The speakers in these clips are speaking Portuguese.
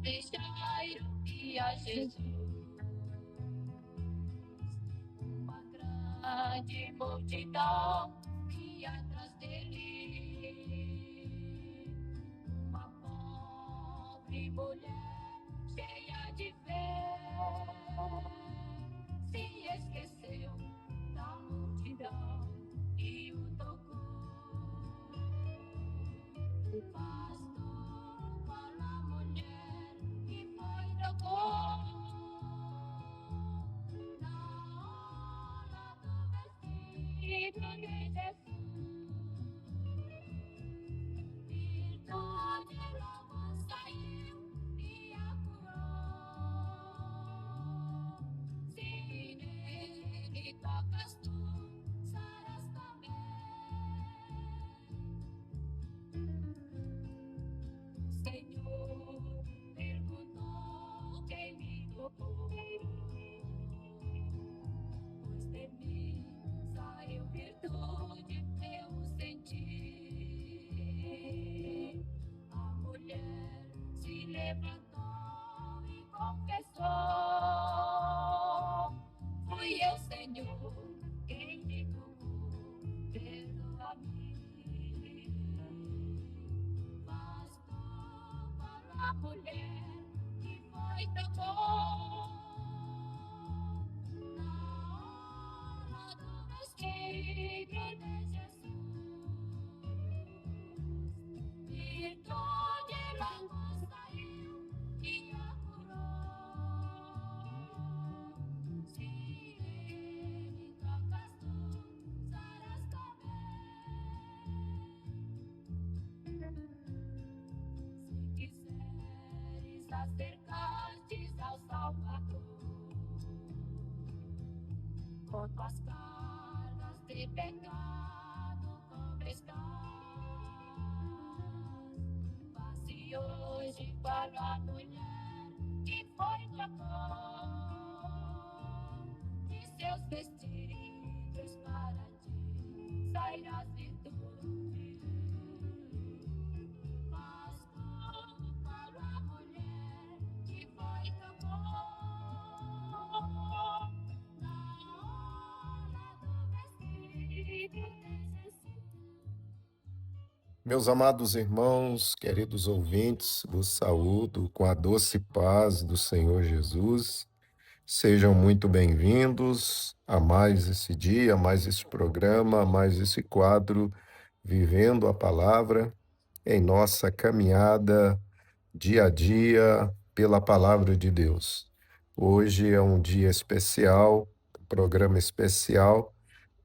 de Jairo e a Jesus. Uma grande multidão ia atrás dele. Uma pobre mulher cheia de fé se esqueceu da multidão e o tocou. Bastou para a mulher e foi tocou. Na hora do vestido de Jesus, virtude logo saiu e a curou. Se nele tocas tu, saras também. O Senhor perguntou quem me tocou, pois de mim saiu virtude, eu senti. A mulher se levantou e confessou: fui eu, Senhor, quem me tocou, perdoa-me. Bastou para a mulher que foi tocou. Na hora do vestido de Jesus, virtude logo saiu e a curou. Se ele tocas tu, saras também. Se quiseres acercar-te ao Salvador, com tuas cargas de pecado como estás, passe hoje para a mulher que foi tocou de seus vestidos para ti sairás virtude. Bastou para a mulher que foi tocou. Na hora do vestido de Jesus. Meus amados irmãos, queridos ouvintes, vos saúdo com a doce paz do Senhor Jesus. Sejam muito bem-vindos a mais esse dia, a mais esse programa, a mais esse quadro, Vivendo a Palavra, em nossa caminhada dia a dia pela Palavra de Deus. Hoje é um dia especial, um programa especial,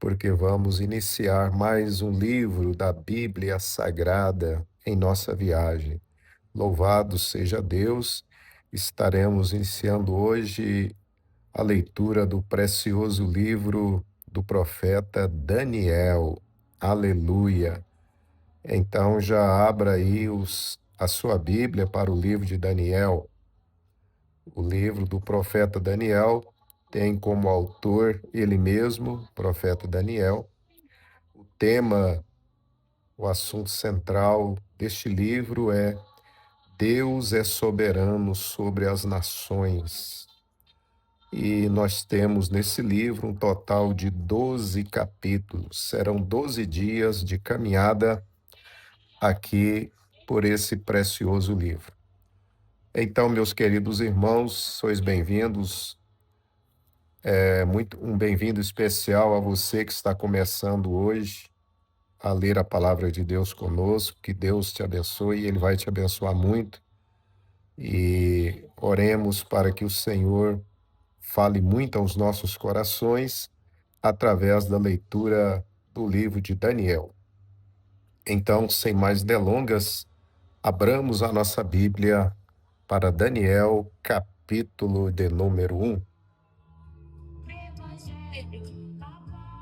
porque vamos iniciar mais um livro da Bíblia Sagrada em nossa viagem. Louvado seja Deus! Estaremos iniciando hoje a leitura do precioso livro do profeta Daniel. Aleluia! Então já abra aí a sua Bíblia para o livro de Daniel. O livro do profeta Daniel tem como autor ele mesmo, o profeta Daniel. O tema, o assunto central deste livro é Deus é soberano sobre as nações. E nós temos nesse livro um total de 12 capítulos. Serão 12 dias de caminhada aqui por esse precioso livro. Então, meus queridos irmãos, sois bem-vindos. Um bem-vindo especial a você que está começando hoje a ler a palavra de Deus conosco. Que Deus te abençoe, Ele vai te abençoar muito. E oremos para que o Senhor fale muito aos nossos corações através da leitura do livro de Daniel. Então, sem mais delongas, abramos a nossa Bíblia para Daniel, capítulo de número 1. Evangelho da paz.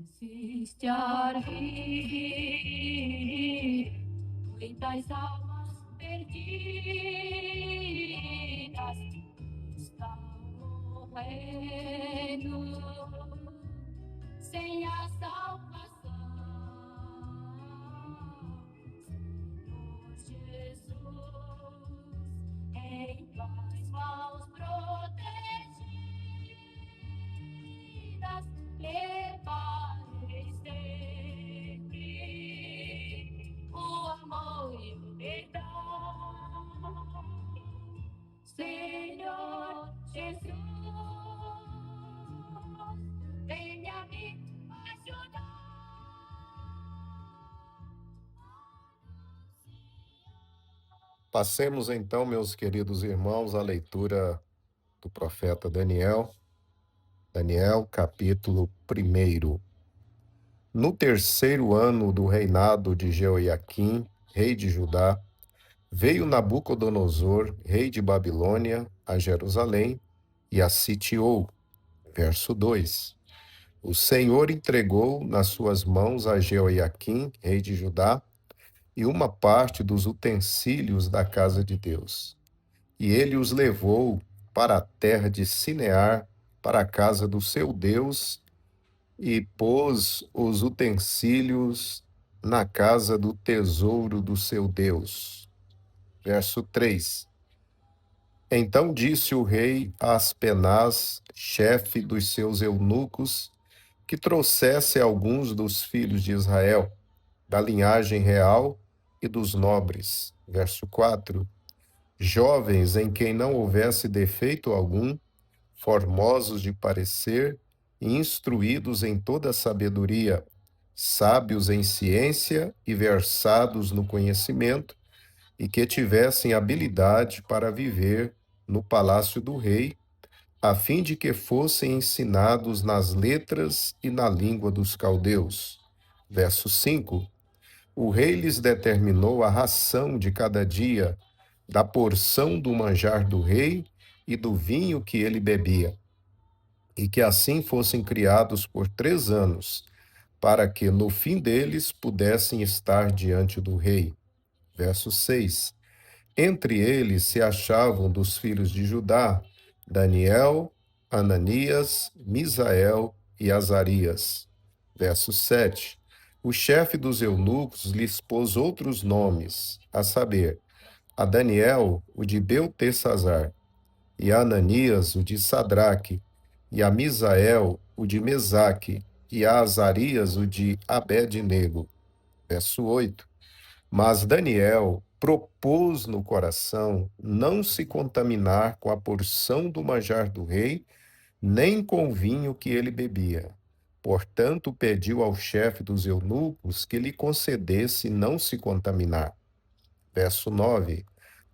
Esse Assiste a rir, muitas almas perdidas estão morrendo sem a salvação. Senhor Jesus, em tuas mãos protegidas, levarei sempre o amor e o perdão. Senhor Jesus, venha me ajudar. Passemos então, meus queridos irmãos, à leitura do profeta Daniel. Daniel, capítulo 1. No terceiro ano do reinado de Jeoiaquim, rei de Judá, veio Nabucodonosor, rei de Babilônia, a Jerusalém e a sitiou. Verso 2. O Senhor entregou nas suas mãos a Jeoiaquim, rei de Judá, e uma parte dos utensílios da casa de Deus. E ele os levou para a terra de Sinear, para a casa do seu Deus, e pôs os utensílios na casa do tesouro do seu Deus. Verso 3. Então disse o rei a Aspenaz, chefe dos seus eunucos, que trouxesse alguns dos filhos de Israel, da linhagem real e dos nobres. Verso 4. Jovens em quem não houvesse defeito algum, formosos de parecer e instruídos em toda a sabedoria, sábios em ciência e versados no conhecimento, e que tivessem habilidade para viver no palácio do rei, a fim de que fossem ensinados nas letras e na língua dos caldeus. Verso 5. O rei lhes determinou a ração de cada dia, da porção do manjar do rei e do vinho que ele bebia, e que assim fossem criados por 3 anos, para que no fim deles pudessem estar diante do rei. Verso 6. Entre eles se achavam dos filhos de Judá, Daniel, Ananias, Misael e Azarias. Verso 7. O chefe dos eunucos lhes pôs outros nomes, a saber, a Daniel, o de Beltesazar, e a Ananias, o de Sadraque, e a Misael, o de Mesaque, e a Azarias, o de Abed-nego. Verso 8. Mas Daniel propôs no coração não se contaminar com a porção do manjar do rei, nem com o vinho que ele bebia. Portanto, pediu ao chefe dos eunucos que lhe concedesse não se contaminar. Verso 9.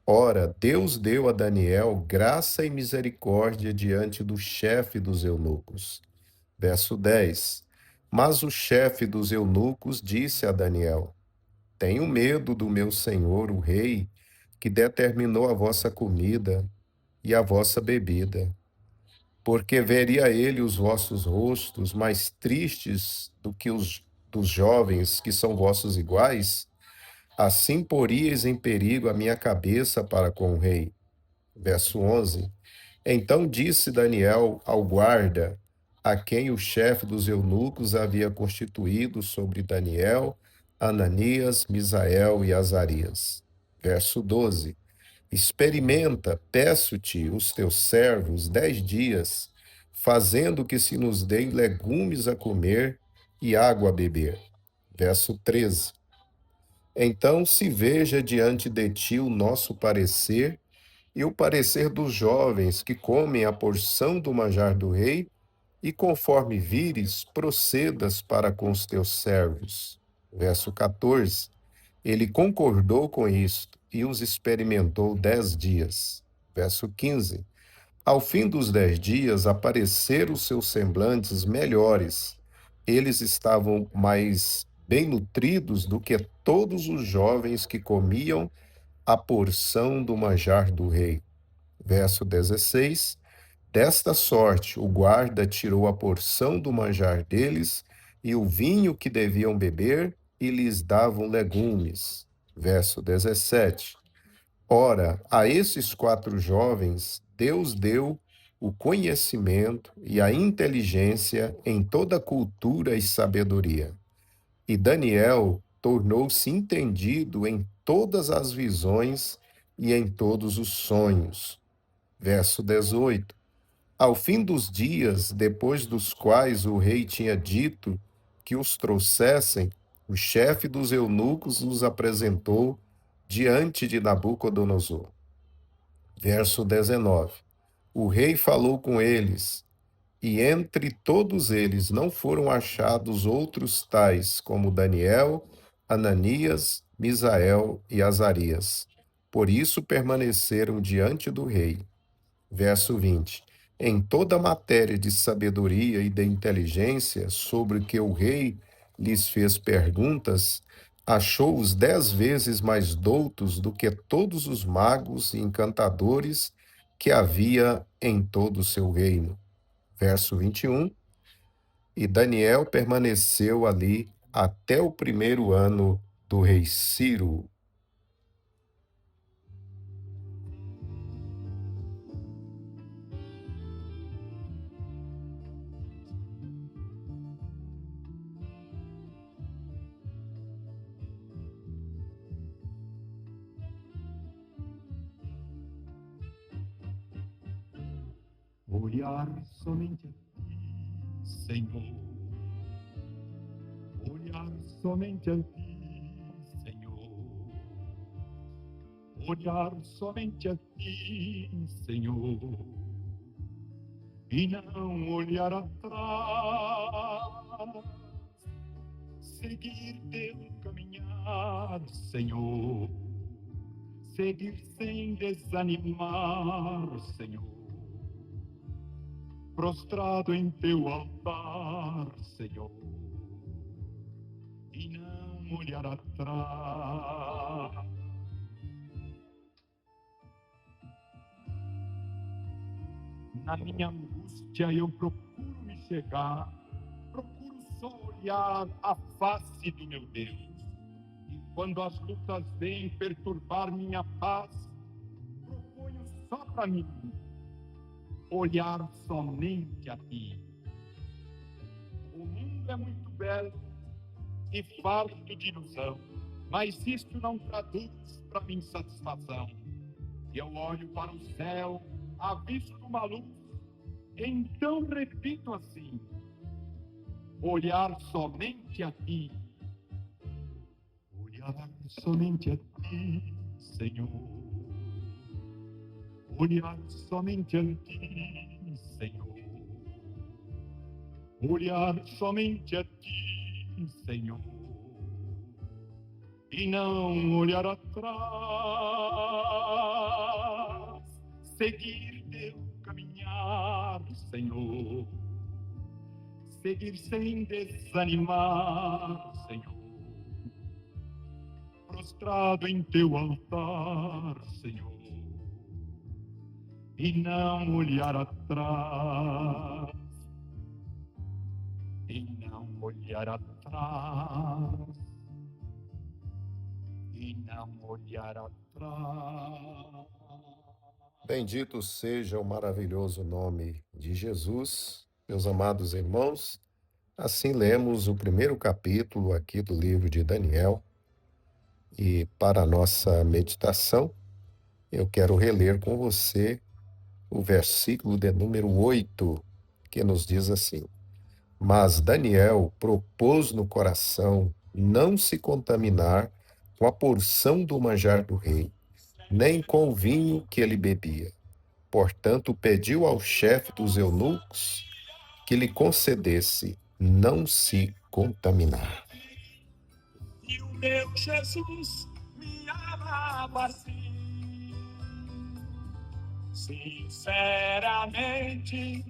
Ora, Deus deu a Daniel graça e misericórdia diante do chefe dos eunucos. Verso 10. Mas o chefe dos eunucos disse a Daniel: Tenho medo do meu senhor, o rei, que determinou a vossa comida e a vossa bebida, porque veria ele os vossos rostos mais tristes do que os dos jovens que são vossos iguais. Assim poríeis em perigo a minha cabeça para com o rei. Verso 11. Então disse Daniel ao guarda, a quem o chefe dos eunucos havia constituído sobre Daniel, Ananias, Misael e Azarias. Verso 12. Experimenta, peço-te, os teus servos 10 dias, fazendo que se nos deem legumes a comer e água a beber. Verso 13. Então se veja diante de ti o nosso parecer e o parecer dos jovens que comem a porção do manjar do rei, e conforme vires, procedas para com os teus servos. Verso 14. Ele concordou com isto e os experimentou 10 dias. Verso 15. Ao fim dos 10 dias apareceram os seus semblantes melhores. Eles estavam mais bem nutridos do que todos os jovens que comiam a porção do manjar do rei. Verso 16. Desta sorte, o guarda tirou a porção do manjar deles e o vinho que deviam beber, e lhes davam legumes. Verso 17. Ora, a esses 4 jovens, Deus deu o conhecimento e a inteligência em toda cultura e sabedoria. E Daniel tornou-se entendido em todas as visões e em todos os sonhos. Verso 18. Ao fim dos dias, depois dos quais o rei tinha dito que os trouxessem, o chefe dos eunucos os apresentou diante de Nabucodonosor. Verso 19. O rei falou com eles, e entre todos eles não foram achados outros tais como Daniel, Ananias, Misael e Azarias. Por isso permaneceram diante do rei. Verso 20. Em toda matéria de sabedoria e de inteligência, sobre que o rei lhes fez perguntas, achou-os 10 vezes mais doutos do que todos os magos e encantadores que havia em todo o seu reino. Verso 21. E Daniel permaneceu ali até o 1º ano do rei Ciro. Olhar somente a ti, Senhor. Olhar somente a ti, Senhor. Olhar somente a ti, Senhor. E não olhar atrás. Seguir teu caminhar, Senhor. Seguir sem desanimar, Senhor. Prostrado em teu altar, Senhor, e não olhar atrás. Na minha angústia eu procuro me chegar, procuro só olhar a face do meu Deus. E quando as lutas vêm perturbar minha paz, proponho só para mim olhar somente a ti. O mundo é muito belo e farto de ilusão, mas isto não traduz para mim satisfação. Eu olho para o céu, avisto uma luz, então repito assim: olhar somente a ti. Olhar somente a ti, Senhor. Olhar somente a ti, Senhor. Olhar somente a ti, Senhor. E não olhar atrás. Seguir teu caminhar, Senhor. Seguir sem desanimar, Senhor. Prostrado em teu altar, Senhor. E não olhar atrás, e não olhar atrás, e não olhar atrás. Bendito seja o maravilhoso nome de Jesus, meus amados irmãos. Assim lemos o 1º capítulo aqui do livro de Daniel. E para a nossa meditação, eu quero reler com você o versículo de número 8, que nos diz assim: Mas Daniel propôs no coração não se contaminar com a porção do manjar do rei, nem com o vinho que ele bebia. Portanto, pediu ao chefe dos eunucos que lhe concedesse não se contaminar. E o meu Jesus me amava assim. Sinceramente,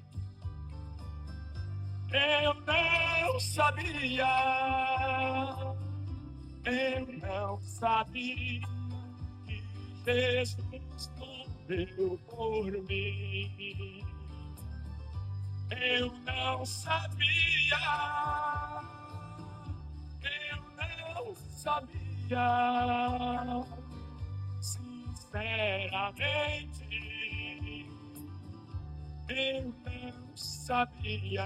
eu não sabia que Jesus morreu por mim. Eu não sabia sabia, sinceramente, eu não sabia.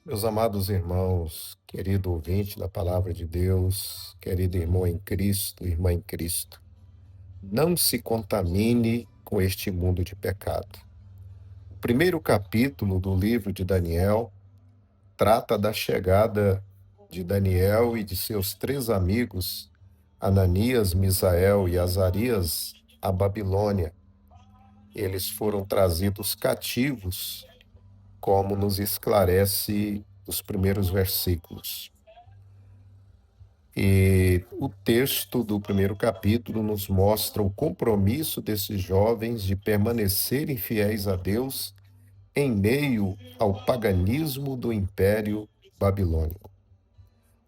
Meus amados irmãos, querido ouvinte da palavra de Deus, querido irmão em Cristo, irmã em Cristo, não se contamine com este mundo de pecado. O primeiro capítulo do livro de Daniel trata da chegada de Daniel e de seus 3 amigos, Ananias, Misael e Azarias, à Babilônia. Eles foram trazidos cativos, como nos esclarece os primeiros versículos. E o texto do primeiro capítulo nos mostra o compromisso desses jovens de permanecerem fiéis a Deus em meio ao paganismo do Império Babilônico.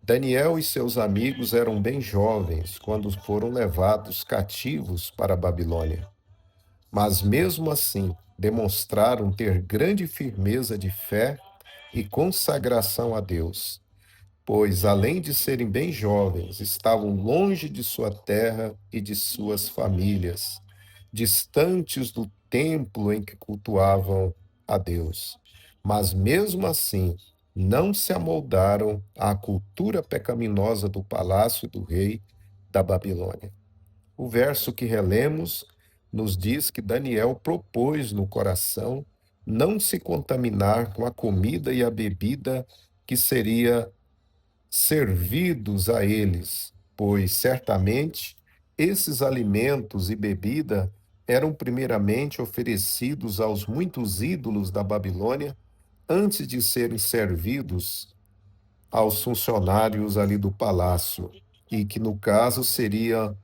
Daniel e seus amigos eram bem jovens quando foram levados cativos para a Babilônia, mas mesmo assim demonstraram ter grande firmeza de fé e consagração a Deus, pois, além de serem bem jovens, estavam longe de sua terra e de suas famílias, distantes do templo em que cultuavam a Deus. Mas, mesmo assim, não se amoldaram à cultura pecaminosa do palácio do rei da Babilônia. O verso que relemos nos diz que Daniel propôs no coração não se contaminar com a comida e a bebida que seria servidos a eles, pois certamente esses alimentos e bebida eram primeiramente oferecidos aos muitos ídolos da Babilônia antes de serem servidos aos funcionários ali do palácio, e que no caso seriam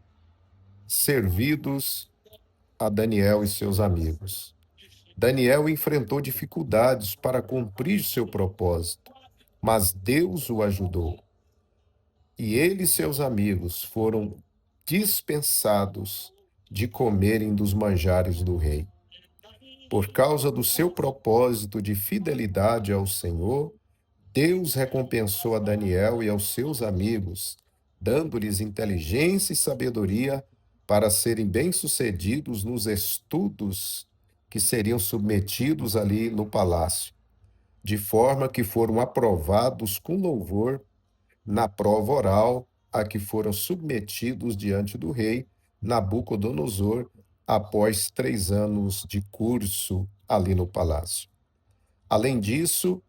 servidos a Daniel e seus amigos. Daniel enfrentou dificuldades para cumprir seu propósito, mas Deus o ajudou. E ele e seus amigos foram dispensados de comerem dos manjares do rei. Por causa do seu propósito de fidelidade ao Senhor, Deus recompensou a Daniel e aos seus amigos, dando-lhes inteligência e sabedoria para serem bem-sucedidos nos estudos que seriam submetidos ali no palácio, de forma que foram aprovados com louvor na prova oral a que foram submetidos diante do rei Nabucodonosor após 3 anos de curso ali no palácio. Além disso,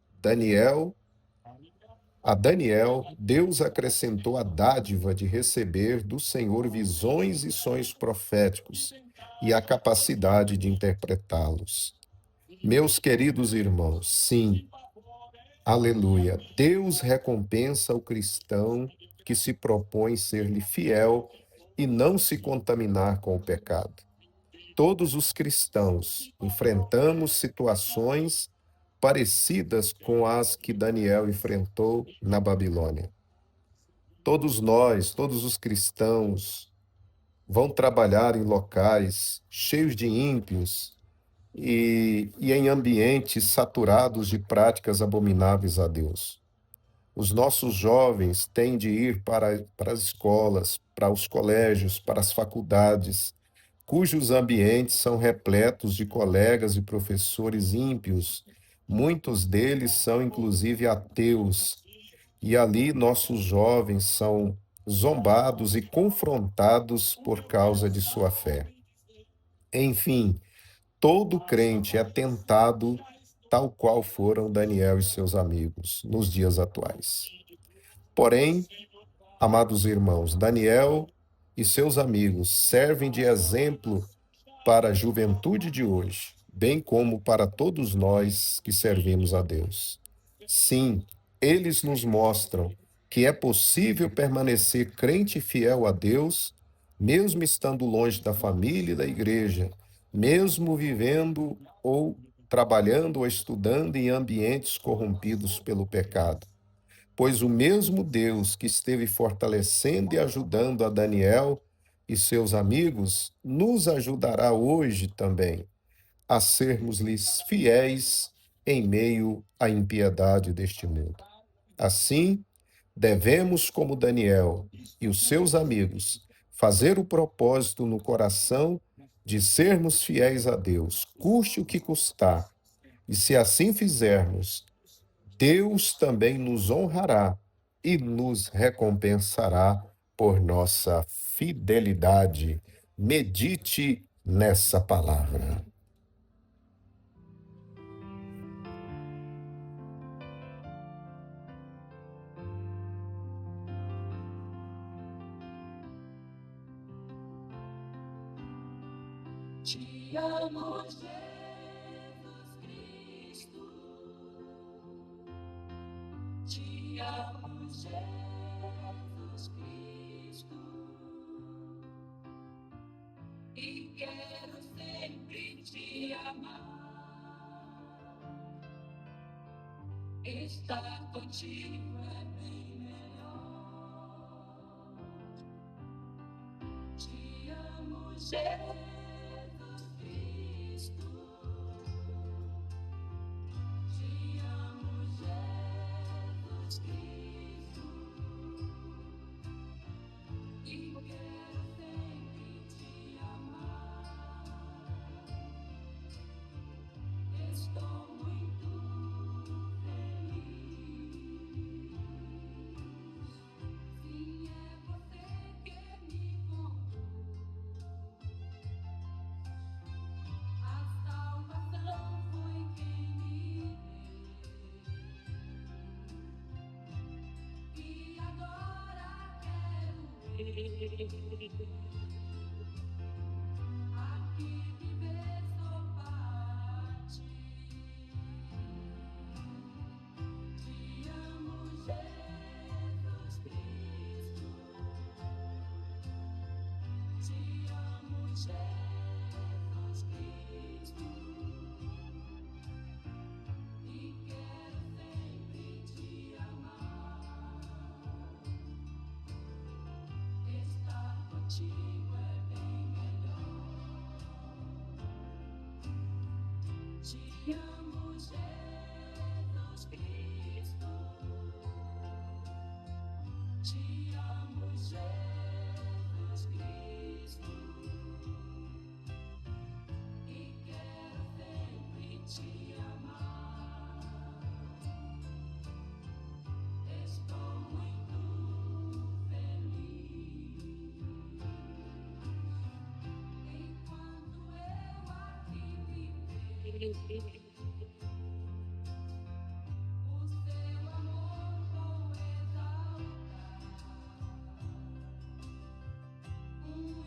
a Daniel, Deus acrescentou a dádiva de receber do Senhor visões e sonhos proféticos e a capacidade de interpretá-los. Meus queridos irmãos, sim, aleluia, Deus recompensa o cristão que se propõe ser-lhe fiel e não se contaminar com o pecado. Todos os cristãos enfrentamos situações parecidas com as que Daniel enfrentou na Babilônia. Todos nós, todos os cristãos, vão trabalhar em locais cheios de ímpios e em ambientes saturados de práticas abomináveis a Deus. Os nossos jovens têm de ir para as escolas, para os colégios, para as faculdades, cujos ambientes são repletos de colegas e professores ímpios. Muitos deles são, inclusive, ateus. E ali nossos jovens são zombados e confrontados por causa de sua fé. Enfim, todo crente é tentado, tal qual foram Daniel e seus amigos nos dias atuais. Porém, amados irmãos, Daniel e seus amigos servem de exemplo para a juventude de hoje, bem como para todos nós que servimos a Deus. Sim, eles nos mostram que é possível permanecer crente e fiel a Deus, mesmo estando longe da família e da igreja, mesmo vivendo ou trabalhando ou estudando em ambientes corrompidos pelo pecado. Pois o mesmo Deus que esteve fortalecendo e ajudando a Daniel e seus amigos nos ajudará hoje também a sermos-lhes fiéis em meio à impiedade deste mundo. Assim, devemos, como Daniel e os seus amigos, fazer o propósito no coração de sermos fiéis a Deus, custe o que custar. E se assim fizermos, Deus também nos honrará e nos recompensará por nossa fidelidade. Medite nessa palavra. Te amo, Jesus Cristo. Te amo, Jesus Cristo. E quero sempre te amar. Estar contigo é bem melhor. Te amo, Jesus. Aqui viver só para ti. Te amo, Jesus Cristo. Te amo, Jesus Cristo. E quero sempre te amar. Estar contigo é bem melhor. Te amo, Jesus Cristo. Te amo, Jesus Cristo. E quero sempre te amar. Estou muito feliz. Enquanto eu aqui viver, o seu amor vou exaltar.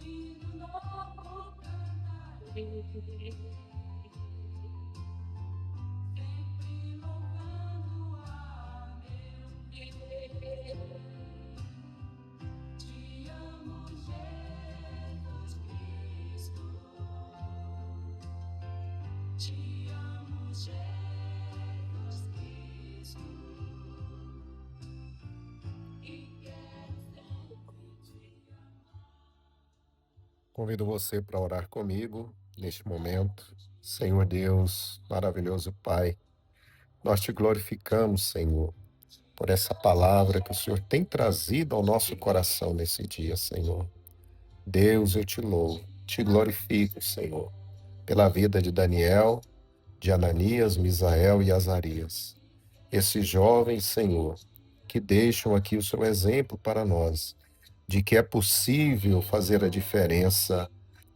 Hino novo cantarei, sempre louvando a meu Deus. Te amo, Jesus Cristo. Te amo, Jesus Cristo. E quero sempre te amar. Convido você para orar comigo neste momento. Senhor Deus, maravilhoso Pai, nós te glorificamos, Senhor, por essa palavra que o Senhor tem trazido ao nosso coração nesse dia, Senhor. Deus, eu te louvo, te glorifico, Senhor, pela vida de Daniel, de Ananias, Misael e Azarias. Esses jovens, Senhor, que deixam aqui o seu exemplo para nós, de que é possível fazer a diferença,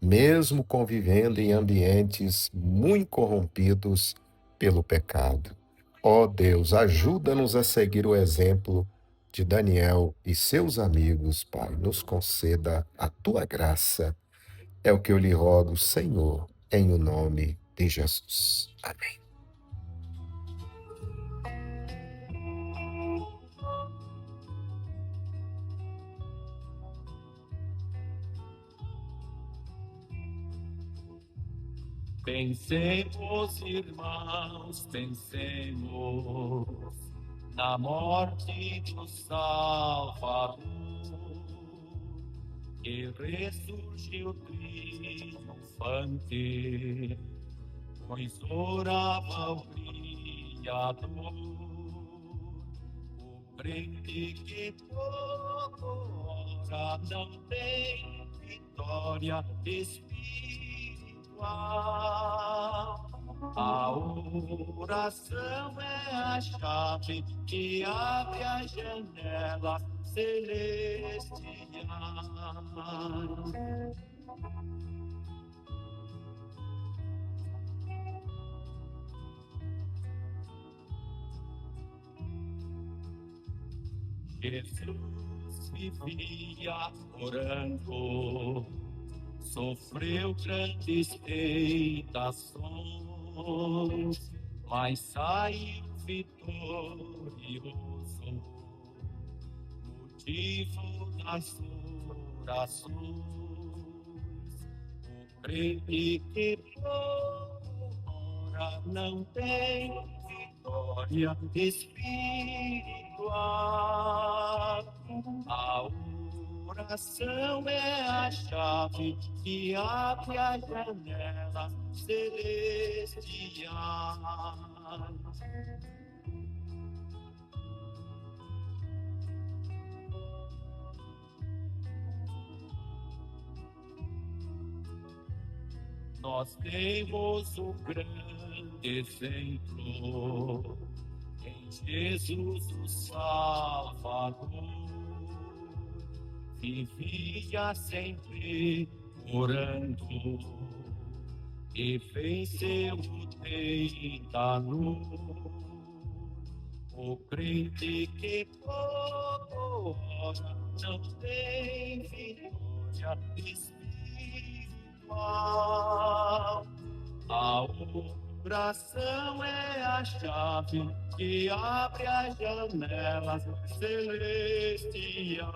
mesmo convivendo em ambientes muito corrompidos pelo pecado. Ó Deus, ajuda-nos a seguir o exemplo de Daniel e seus amigos, Pai. Nos conceda a tua graça. É o que eu lhe rogo, Senhor, em o nome de Jesus. Amém. Pensemos, irmãos, pensemos na morte do Salvador, que ressurgiu triunfante pois orava o Criador, o crente que todo ora não tem vitória espiritual. A oração é a chave que abre a janela celestial. Jesus vivia orando, sofreu grandes tentações, mas saiu vitorioso, motivo das orações. O crente que ora não tem vitória espiritual. A oração é a chave que abre a janela celestial. Nós temos um grande exemplo em Jesus o Salvador. Vivia sempre orando e venceu o tentador. O crente que todo ora não tem vitória espiritual. A oração é a chave que abre as janelas celestiais.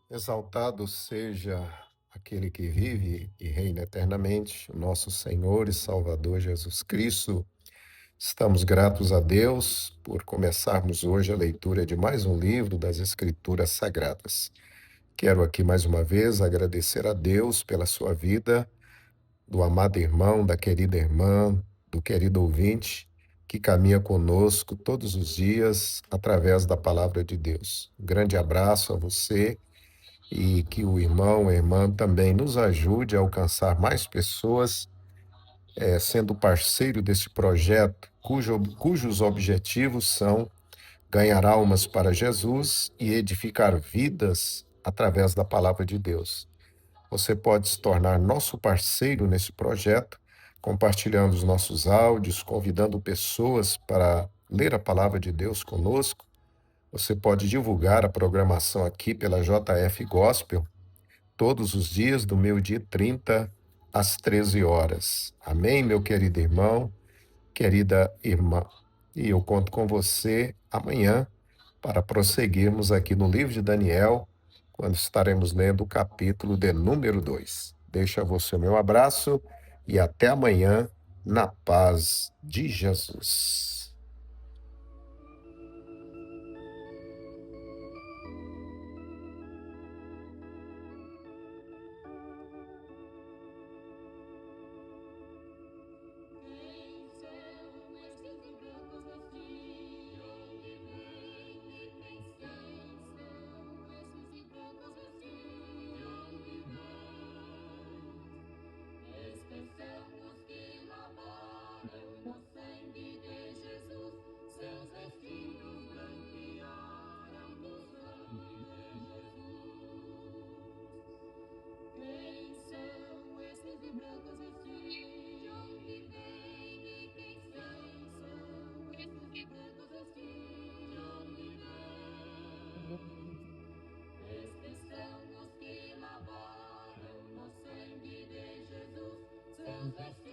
Exaltado seja aquele que vive e reina eternamente, o nosso Senhor e Salvador Jesus Cristo. Estamos gratos a Deus por começarmos hoje a leitura de mais um livro das Escrituras Sagradas. Quero aqui mais uma vez agradecer a Deus pela sua vida, do amado irmão, da querida irmã, do querido ouvinte que caminha conosco todos os dias através da palavra de Deus. Um grande abraço a você e que o irmão, a irmã também nos ajude a alcançar mais pessoas, sendo parceiro desse projeto, cujos objetivos são ganhar almas para Jesus e edificar vidas através da palavra de Deus. Você pode se tornar nosso parceiro nesse projeto, compartilhando os nossos áudios, convidando pessoas para ler a palavra de Deus conosco. Você pode divulgar a programação aqui pela JF Gospel todos os dias, do meio-dia e 30 às 13 horas. Amém, meu querido irmão, querida irmã? E eu conto com você amanhã para prosseguirmos aqui no livro de Daniel, quando estaremos lendo o capítulo de número 2. Deixo a você o meu abraço e até amanhã, na paz de Jesus. Estes são os que lavaram no sangue de Jesus seus vestidos.